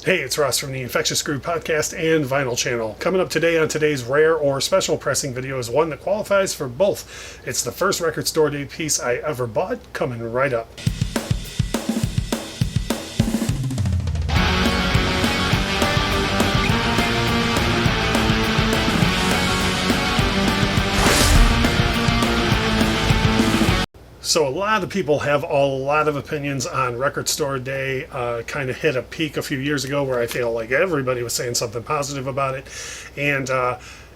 Hey, it's Ross from the Infectious Groove Podcast and Vinyl Channel. Coming up today on today's rare or special pressing video is one that qualifies for both. It's the first record store day piece I ever bought, coming right up. So a lot of people have a lot of opinions on Record Store Day. Kind of hit a peak a few years ago where I feel like everybody was saying something positive about it. And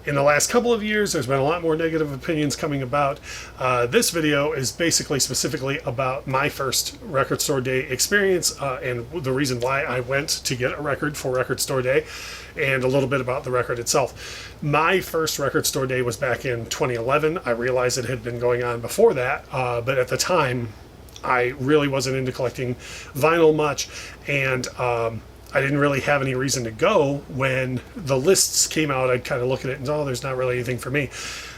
in the last couple of years, there's been a lot more negative opinions coming about. This video is basically specifically about my first Record Store Day experience and the reason why I went to get a record for Record Store Day, and a little bit about the record itself. My first Record Store Day was back in 2011. I realized it had been going on before that, but at the time, I really wasn't into collecting vinyl much, and I didn't really have any reason to go. When the lists came out, I'd kind of look at it and oh, there's not really anything for me.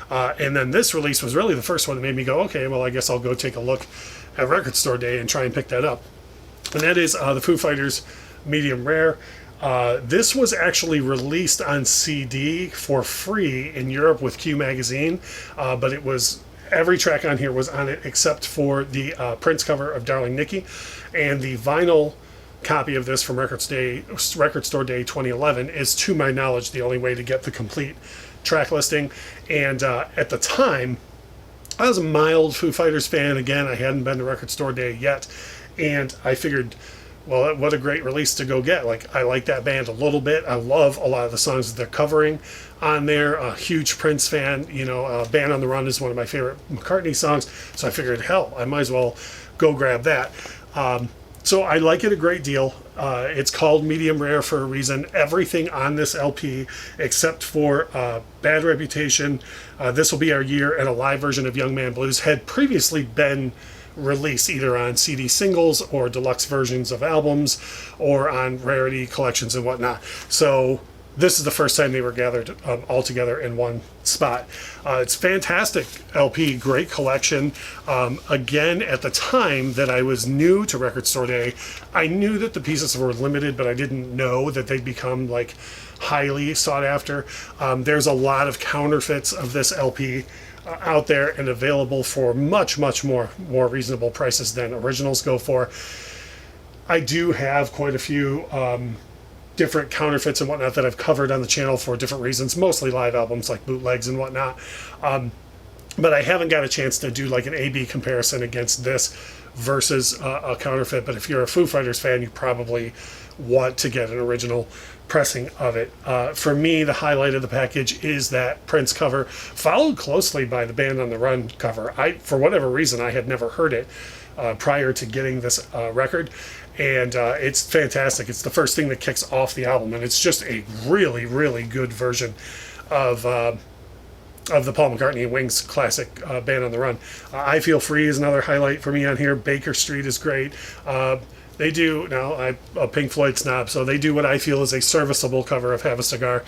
And then this release was really the first one that made me go, okay, well, I guess I'll go take a look at Record Store Day and try and pick that up. And that is the Foo Fighters Medium Rare. This was actually released on CD for free in Europe with Q Magazine, but it was every track on here was on it except for the Prince cover of Darling Nikki, and the vinyl copy of this from Record Store Day 2011 is, to my knowledge, the only way to get the complete track listing. And at the time, I was a mild Foo Fighters fan. Again, I hadn't been to Record Store Day yet, and I figured, well, what a great release to go get. Like, I like that band a little bit. I love a lot of the songs that they're covering on there. A huge Prince fan. You know, Band on the Run is one of my favorite McCartney songs. So I figured, hell, I might as well go grab that. So I like it a great deal. It's called Medium Rare for a reason. Everything on this LP, except for Bad Reputation, This Will Be Our Year, and a live version of Young Man Blues, had previously been released either on CD singles or deluxe versions of albums or on rarity collections and whatnot. So this is the first time they were gathered all together in one spot. It's fantastic LP, great collection. Again, at the time that I was new to Record Store Day, I knew that the pieces were limited, but I didn't know that they'd become like highly sought after. There's a lot of counterfeits of this LP out there and available for much more reasonable prices than originals go for. I do have quite a few different counterfeits and whatnot that I've covered on the channel for different reasons, mostly live albums like bootlegs and whatnot. But I haven't got a chance to do like an A-B comparison against this versus a counterfeit. But if you're a Foo Fighters fan, you probably want to get an original pressing of it. For me, the highlight of the package is that Prince cover, followed closely by the Band on the Run cover. For whatever reason, I had never heard it prior to getting this record, and it's fantastic. It's the first thing that kicks off the album, and it's just a really good version of the Paul McCartney and Wings classic Band on the Run. I Feel Free is another highlight for me on here. Baker Street is great. They do, now I'm a Pink Floyd snob, so they do what I feel is a serviceable cover of Have a Cigar.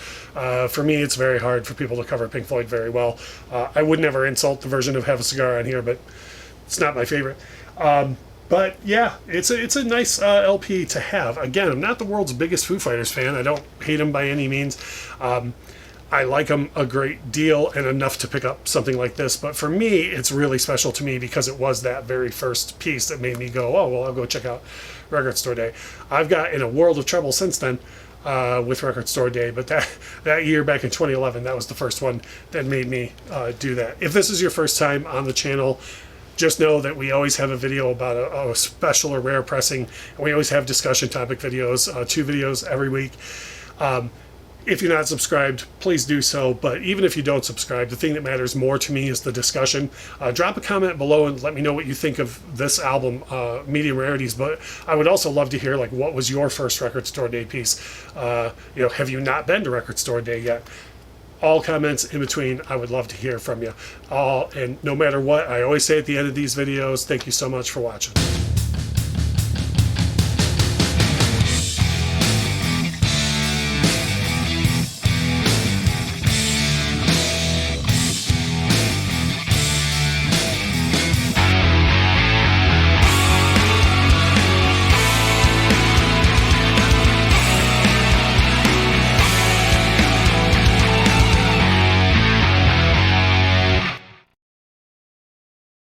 For me, it's very hard for people to cover Pink Floyd very well. I would never insult the version of Have a Cigar on here, but it's not my favorite. But yeah, it's a nice LP to have. Again, I'm not the world's biggest Foo Fighters fan. I don't hate them by any means. I like them a great deal and enough to pick up something like this. But for me, it's really special to me because it was that very first piece that made me go, oh, well, I'll go check out Record Store Day. I've got in a world of trouble since then with Record Store Day, but that year back in 2011, that was the first one that made me do that. If this is your first time on the channel, just know that we always have a video about a special or rare pressing, and we always have discussion topic videos, 2 videos every week. If you're not subscribed, please do so. But even if you don't subscribe, the thing that matters more to me is the discussion. Drop a comment below and let me know what you think of this album, Medium Rarities. But I would also love to hear, like, what was your first Record Store Day piece? Have you not been to Record Store Day yet? All comments in between, I would love to hear from you. And no matter what, I always say at the end of these videos, thank you so much for watching.